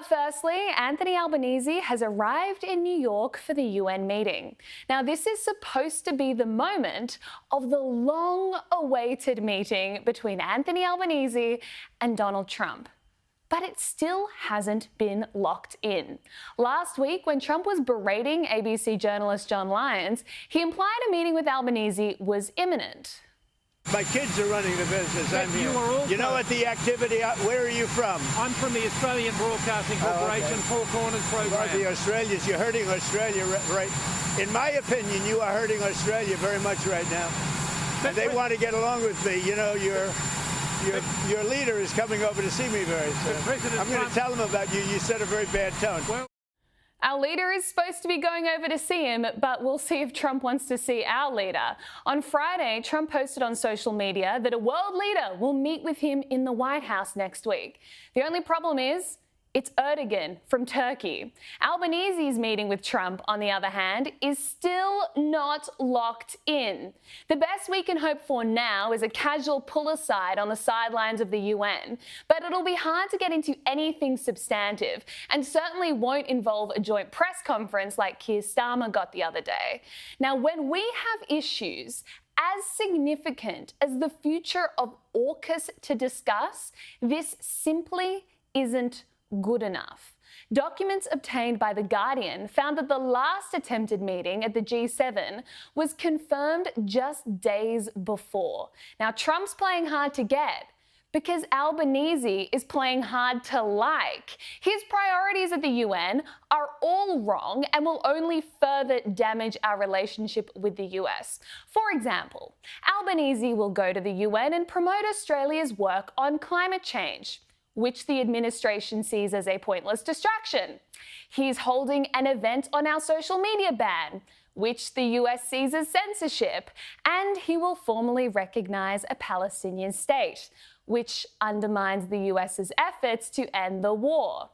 But firstly, Anthony Albanese has arrived in New York for the UN meeting. Now, this is supposed to be the moment of the long-awaited meeting between Anthony Albanese and Donald Trump. But it still hasn't been locked in. Last week, when Trump was berating ABC journalist John Lyons, he implied a meeting with Albanese was imminent. My kids are running the business. I'm here. You know what the activity, where are you from? I'm from the Australian Broadcasting Corporation, Four Corners program. Well, the Australians, you're hurting Australia, right? In my opinion, you are hurting Australia very much right now. And they want to get along with me. You know, your leader is coming over to see me very soon. I'm going to tell him about you. You set a very bad tone. Well, our leader is supposed to be going over to see him, but we'll see if Trump wants to see our leader. On Friday, Trump posted on social media that a world leader will meet with him in the White House next week. The only problem is, it's Erdogan from Turkey. Albanese's meeting with Trump, on the other hand, is still not locked in. The best we can hope for now is a casual pull-aside on the sidelines of the UN, but it'll be hard to get into anything substantive, and certainly won't involve a joint press conference like Keir Starmer got the other day. Now, when we have issues as significant as the future of AUKUS to discuss, this simply isn't good enough. Documents obtained by The Guardian found that the last attempted meeting at the G7 was confirmed just days before. Now, Trump's playing hard to get because Albanese is playing hard to like. His priorities at the UN are all wrong and will only further damage our relationship with the US. For example, Albanese will go to the UN and promote Australia's work on climate change, which the administration sees as a pointless distraction. He's holding an event on our social media ban, which the US sees as censorship, and he will formally recognise a Palestinian state, which undermines the US's efforts to end the war.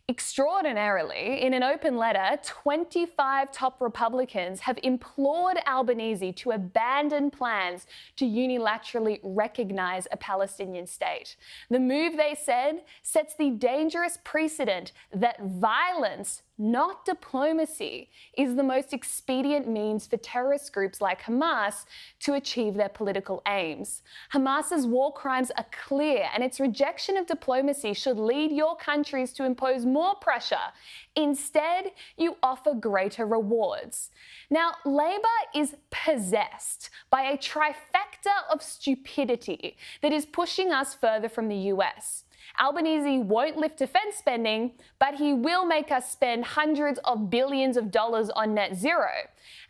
Extraordinarily, in an open letter, 25 top Republicans have implored Albanese to abandon plans to unilaterally recognise a Palestinian state. The move, they said, sets the dangerous precedent that violence, not diplomacy, is the most expedient means for terrorist groups like Hamas to achieve their political aims. Hamas's war crimes are clear, and its rejection of diplomacy should lead your countries to impose more pressure. Instead, you offer greater rewards. Now, Labor is possessed by a trifecta of stupidity that is pushing us further from the US. Albanese won't lift defence spending, but he will make us spend hundreds of billions of dollars on net zero.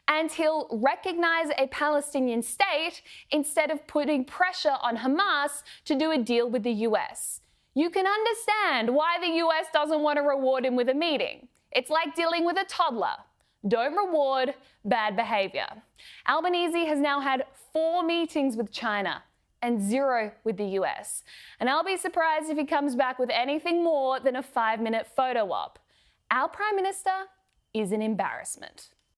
And he'll recognise a Palestinian state instead of putting pressure on Hamas to do a deal with the US. You can understand why the US doesn't want to reward him with a meeting. It's like dealing with a toddler. Don't reward bad behaviour. Albanese has now had 4 meetings with China and 0 with the US. And I'll be surprised if he comes back with anything more than a 5-minute photo op. Our Prime Minister is an embarrassment.